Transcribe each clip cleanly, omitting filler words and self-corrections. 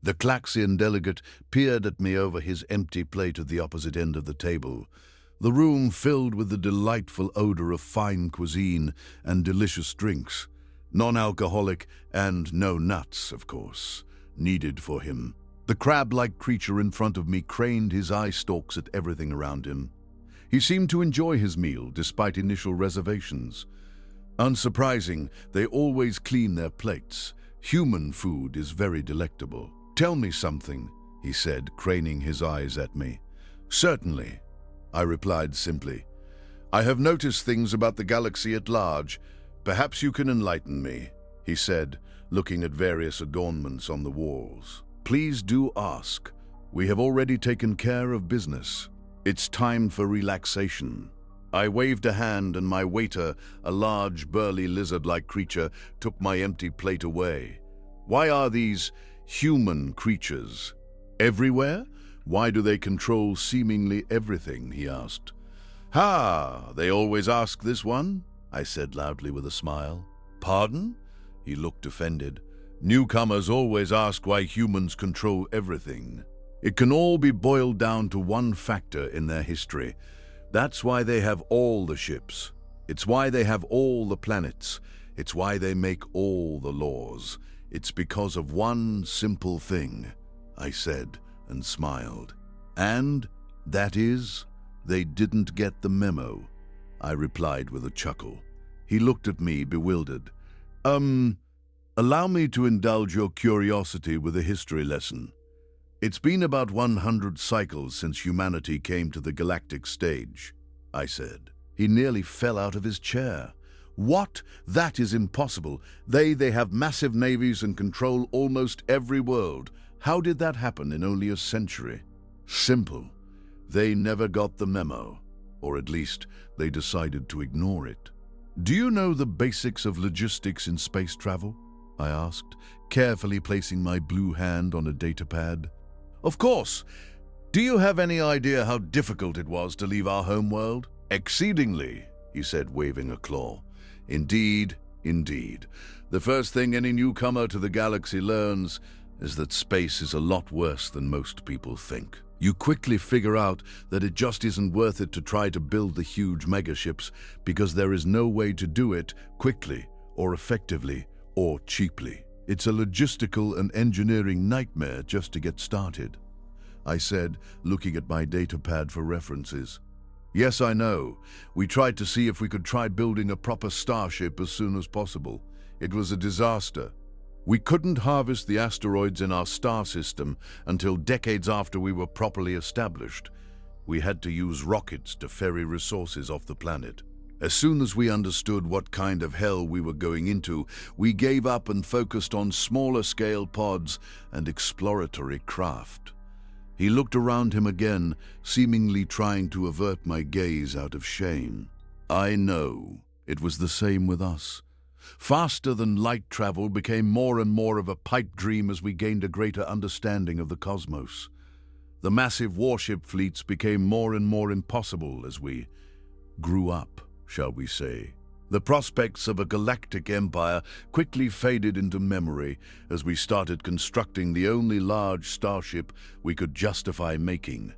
The Klaxian delegate peered at me over his empty plate at the opposite end of the table, the room filled with the delightful odor of fine cuisine and delicious drinks, non-alcoholic and no nuts, of course, needed for him. The crab-like creature in front of me craned his eye stalks at everything around him. He seemed to enjoy his meal despite initial reservations. Unsurprising, they always clean their plates. Human food is very delectable. "Tell me something," he said, craning his eyes at me. "Certainly," I replied simply. "I have noticed things about the galaxy at large. Perhaps you can enlighten me," he said, looking at various adornments on the walls. "Please do ask. We have already taken care of business. It's time for relaxation." I waved a hand and my waiter, a large, burly lizard-like creature, took my empty plate away. "Why are these human creatures everywhere? Why do they control seemingly everything?" he asked. "Ha! They always ask this one," I said loudly with a smile. "Pardon?" He looked offended. "Newcomers always ask why humans control everything. It can all be boiled down to one factor in their history. That's why they have all the ships. It's why they have all the planets. It's why they make all the laws. It's because of one simple thing," I said and smiled. "And that is, they didn't get the memo," I replied with a chuckle. He looked at me, bewildered. Allow me to indulge your curiosity with a history lesson. It's been about 100 cycles since humanity came to the galactic stage," I said. He nearly fell out of his chair. "What? That is impossible. They have massive navies and control almost every world. How did that happen in only a century?" "Simple. They never got the memo. Or at least, they decided to ignore it." "Do you know the basics of logistics in space travel?" I asked, carefully placing my blue hand on a datapad. "Of course. Do you have any idea how difficult it was to leave our homeworld?" "Exceedingly," he said, waving a claw. Indeed. The first thing any newcomer to the galaxy learns is that space is a lot worse than most people think. You quickly figure out that it just isn't worth it to try to build the huge megaships because there is no way to do it quickly or effectively or cheaply. It's a logistical and engineering nightmare just to get started," I said, looking at my datapad for references. "Yes, I know. We tried to see if we could try building a proper starship as soon as possible. It was a disaster. We couldn't harvest the asteroids in our star system until decades after we were properly established. We had to use rockets to ferry resources off the planet. As soon as we understood what kind of hell we were going into, we gave up and focused on smaller-scale pods and exploratory craft." He looked around him again, seemingly trying to avert my gaze out of shame. "I know. It was the same with us. Faster-than-light travel became more and more of a pipe dream as we gained a greater understanding of the cosmos. The massive warship fleets became more and more impossible as we grew up, shall we say. The prospects of a galactic empire quickly faded into memory as we started constructing the only large starship we could justify making.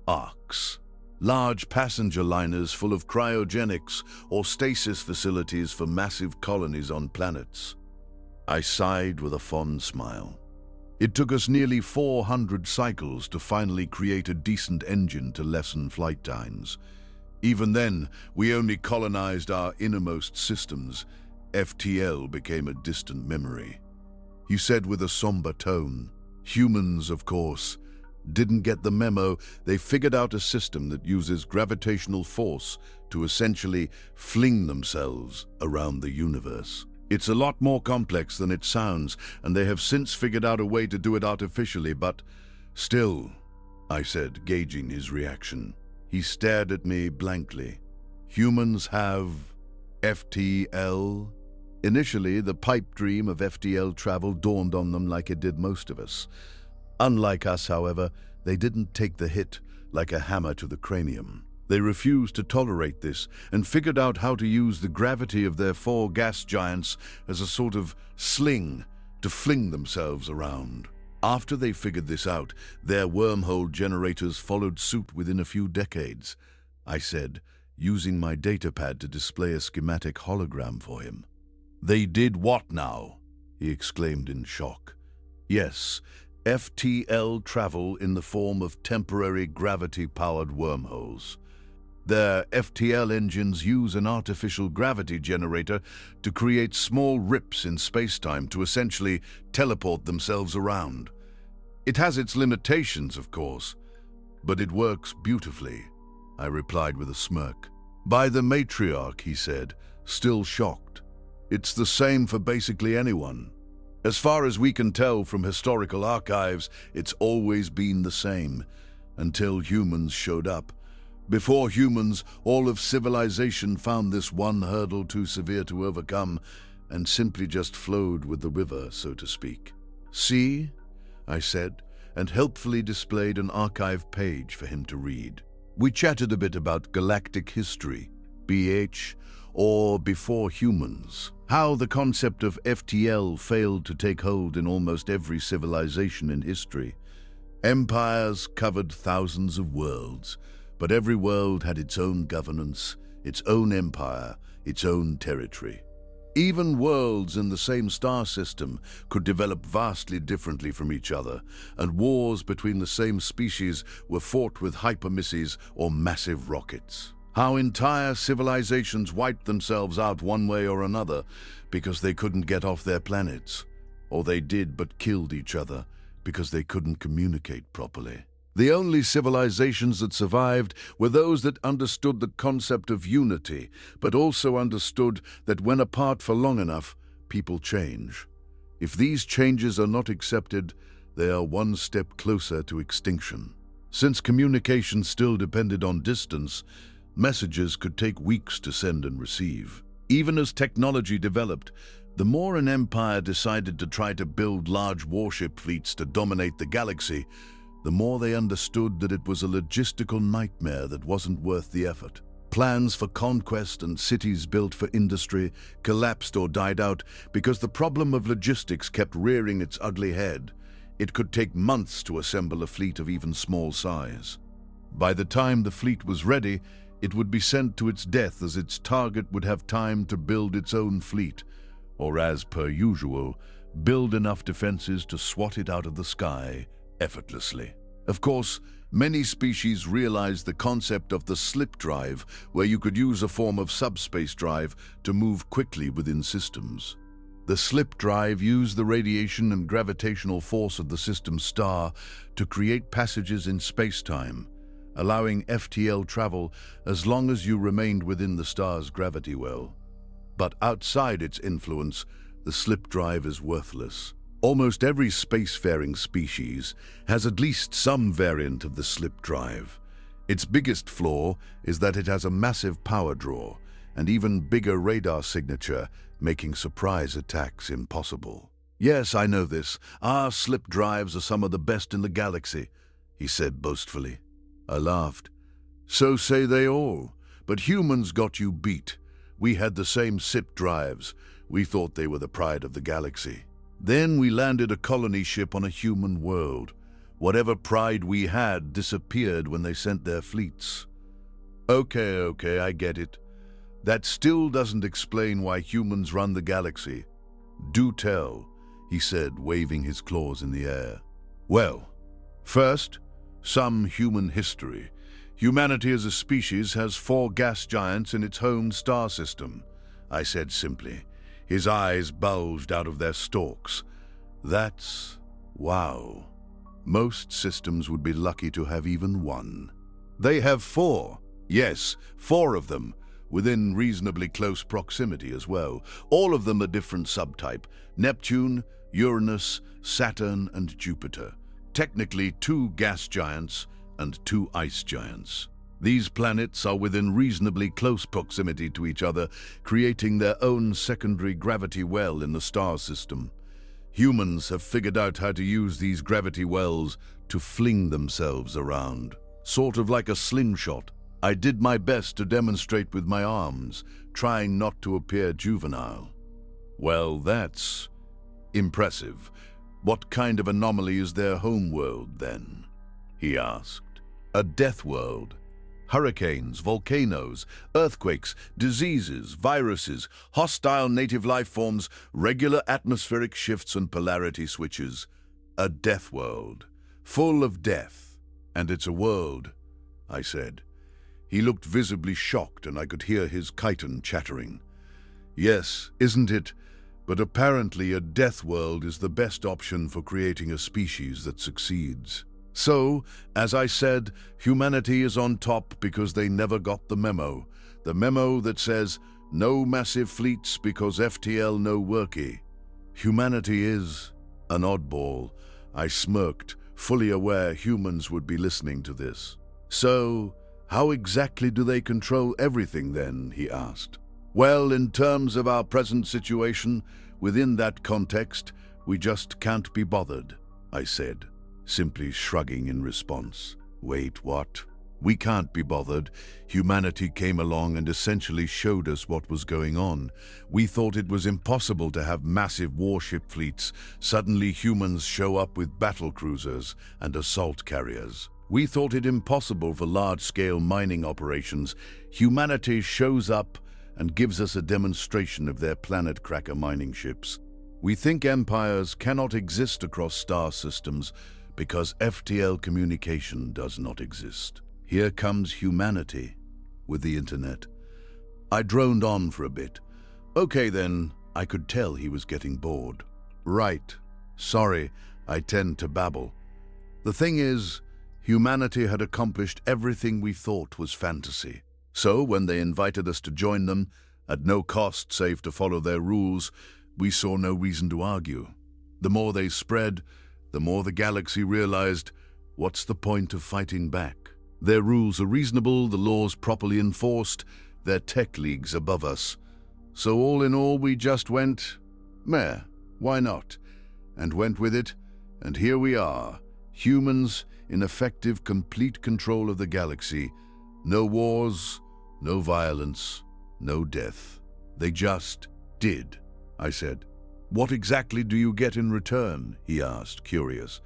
Arcs. Large passenger liners full of cryogenics or stasis facilities for massive colonies on planets." I sighed with a fond smile. "It took us nearly 400 cycles to finally create a decent engine to lessen flight times. Even then, we only colonized our innermost systems. FTL became a distant memory." He said with a somber tone. "Humans, of course, didn't get the memo. They figured out a system that uses gravitational force to essentially fling themselves around the universe. It's a lot more complex than it sounds, and they have since figured out a way to do it artificially, but still," I said, gauging his reaction. He stared at me blankly. "Humans have FTL?" Initially, the pipe dream of FTL travel dawned on them like it did most of us. Unlike us, however, they didn't take the hit like a hammer to the cranium. They refused to tolerate this and figured out how to use the gravity of their 4 gas giants as a sort of sling to fling themselves around. After they figured this out, their wormhole generators followed suit within a few decades, I said, using my datapad to display a schematic hologram for him. They did what now? He exclaimed in shock. Yes, FTL travel in the form of temporary gravity-powered wormholes. Their FTL engines use an artificial gravity generator to create small rips in space-time to essentially teleport themselves around. It has its limitations, of course, but it works beautifully, I replied with a smirk. By the matriarch, he said, still shocked. It's the same for basically anyone. As far as we can tell from historical archives, it's always been the same, until humans showed up. Before humans, all of civilization found this one hurdle too severe to overcome and simply just flowed with the river, so to speak. See? I said, and helpfully displayed an archive page for him to read. We chatted a bit about galactic history, BH, or before humans, how the concept of FTL failed to take hold in almost every civilization in history. Empires covered thousands of worlds, but every world had its own governance, its own empire, its own territory. Even worlds in the same star system could develop vastly differently from each other, and wars between the same species were fought with hypermissiles or massive rockets. How entire civilizations wiped themselves out one way or another because they couldn't get off their planets, or they did but killed each other because they couldn't communicate properly. The only civilizations that survived were those that understood the concept of unity, but also understood that when apart for long enough, people change. If these changes are not accepted, they are one step closer to extinction. Since communication still depended on distance, messages could take weeks to send and receive. Even as technology developed, the more an empire decided to try to build large warship fleets to dominate the galaxy, the more they understood that it was a logistical nightmare that wasn't worth the effort. Plans for conquest and cities built for industry collapsed or died out because the problem of logistics kept rearing its ugly head. It could take months to assemble a fleet of even small size. By the time the fleet was ready, it would be sent to its death as its target would have time to build its own fleet, or as per usual, build enough defenses to swat it out of the sky effortlessly. Of course, many species realized the concept of the slip drive, where you could use a form of subspace drive to move quickly within systems. The slip drive used the radiation and gravitational force of the system star to create passages in space-time, allowing FTL travel as long as you remained within the star's gravity well. But outside its influence, the slip drive is worthless. Almost every spacefaring species has at least some variant of the slip drive. Its biggest flaw is that it has a massive power draw and even bigger radar signature, making surprise attacks impossible. Yes, I know this. Our slip drives are some of the best in the galaxy, he said boastfully. I laughed. So say they all, but humans got you beat. We had the same slip drives. We thought they were the pride of the galaxy. Then we landed a colony ship on a human world. Whatever pride we had disappeared when they sent their fleets. Okay, I get it. That still doesn't explain why humans run the galaxy. Do tell, he said, waving his claws in the air. Well, first, some human history. Humanity as a species has 4 gas giants in its home star system, I said simply. His eyes bulged out of their stalks. That's wow. Most systems would be lucky to have even 1. They have 4. Yes, 4 of them, within reasonably close proximity as well. All of them a different subtype: Neptune, Uranus, Saturn, and Jupiter. Technically 2 gas giants and 2 ice giants. These planets are within reasonably close proximity to each other, creating their own secondary gravity well in the star system. Humans have figured out how to use these gravity wells to fling themselves around, sort of like a slingshot. I did my best to demonstrate with my arms, trying not to appear juvenile. Well, that's impressive. What kind of anomaly is their homeworld, then? He asked. A death world. Hurricanes, volcanoes, earthquakes, diseases, viruses, hostile native life forms, regular atmospheric shifts and polarity switches. A death world, full of death. And it's a world, I said. He looked visibly shocked, and I could hear his chiton chattering. Yes, isn't it? But apparently a death world is the best option for creating a species that succeeds. So, as I said, humanity is on top because they never got the memo. The memo that says, no massive fleets because FTL no worky. Humanity is an oddball. I smirked, fully aware humans would be listening to this. So, how exactly do they control everything then? He asked. Well, in terms of our present situation, within that context, we just can't be bothered, I said, simply shrugging in response. Wait, what? We can't be bothered. Humanity came along and essentially showed us what was going on. We thought it was impossible to have massive warship fleets. Suddenly humans show up with battle cruisers and assault carriers. We thought it impossible for large-scale mining operations. Humanity shows up and gives us a demonstration of their planet cracker mining ships. We think empires cannot exist across star systems because FTL communication does not exist. Here comes humanity with the internet. I droned on for a bit. Okay then, I could tell he was getting bored. Right. Sorry, I tend to babble. The thing is, humanity had accomplished everything we thought was fantasy. So when they invited us to join them, at no cost save to follow their rules, we saw no reason to argue. The more they spread, the more the galaxy realized, what's the point of fighting back? Their rules are reasonable, the laws properly enforced, their tech leagues above us. So all in all, we just went, meh, why not? And went with it, and here we are, humans in effective, complete control of the galaxy. No wars, no violence, no death. They just did, I said. What exactly do you get in return? He asked, curious.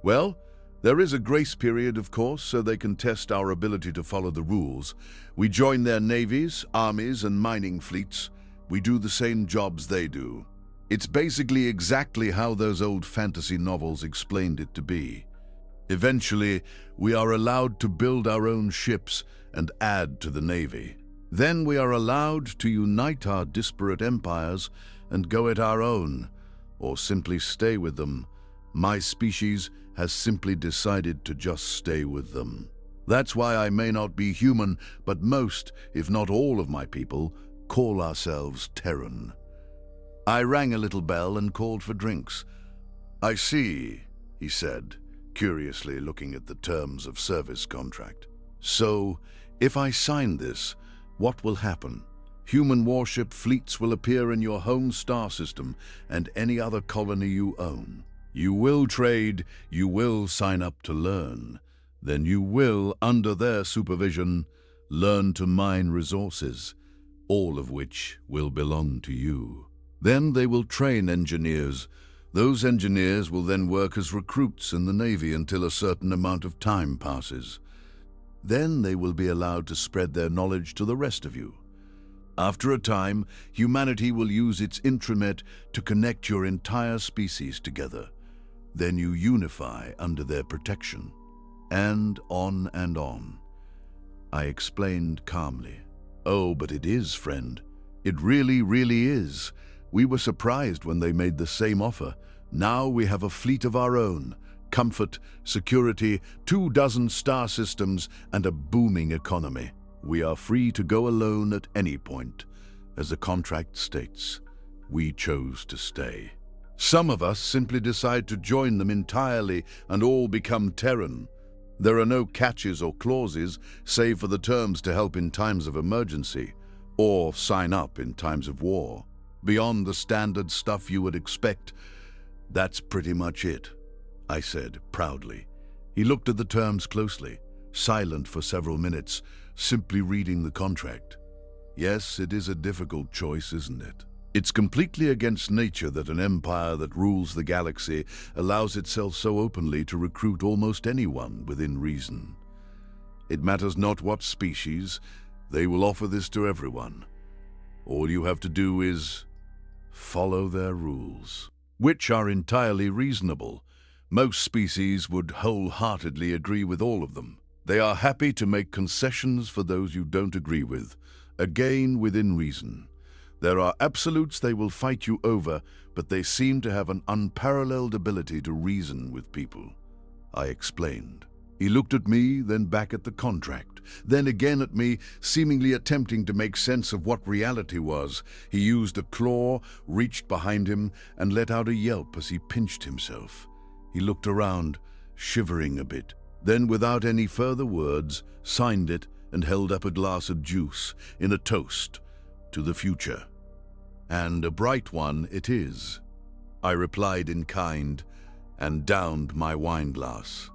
Well, there is a grace period, of course, so they can test our ability to follow the rules. We join their navies, armies, and mining fleets. We do the same jobs they do. It's basically exactly how those old fantasy novels explained it to be. Eventually, we are allowed to build our own ships and add to the navy. Then we are allowed to unite our disparate empires and go at our own, or simply stay with them. My species has simply decided to just stay with them. That's why I may not be human, but most, if not all of my people, call ourselves Terran. I rang a little bell and called for drinks. I see, he said, curiously looking at the terms of service contract. So, if I sign this, what will happen? Human warship fleets will appear in your home star system and any other colony you own. You will trade, you will sign up to learn. Then you will, under their supervision, learn to mine resources, all of which will belong to you. Then they will train engineers. Those engineers will then work as recruits in the Navy until a certain amount of time passes. Then they will be allowed to spread their knowledge to the rest of you. After a time, humanity will use its intranet to connect your entire species together. Then you unify under their protection. And on and on. I explained calmly. Oh, but it is, friend. It really, really is. We were surprised when they made the same offer. Now we have a fleet of our own. Comfort, security, 24 star systems, and a booming economy. We are free to go alone at any point. As the contract states, we chose to stay. Some of us simply decide to join them entirely and all become Terran. There are no catches or clauses, save for the terms to help in times of emergency, or sign up in times of war. Beyond the standard stuff you would expect, that's pretty much it, I said proudly. He looked at the terms closely, silent for several minutes, simply reading the contract. Yes, it is a difficult choice, isn't it? It's completely against nature that an empire that rules the galaxy allows itself so openly to recruit almost anyone within reason. It matters not what species, they will offer this to everyone. All you have to do is follow their rules, which are entirely reasonable. Most species would wholeheartedly agree with all of them. They are happy to make concessions for those you don't agree with, again within reason. There are absolutes they will fight you over, but they seem to have an unparalleled ability to reason with people, I explained. He looked at me, then back at the contract, then again at me, seemingly attempting to make sense of what reality was. He used a claw, reached behind him, and let out a yelp as he pinched himself. He looked around, shivering a bit, then without any further words, signed it and held up a glass of juice in a toast to the future. And a bright one it is, I replied in kind, and downed my wine glass.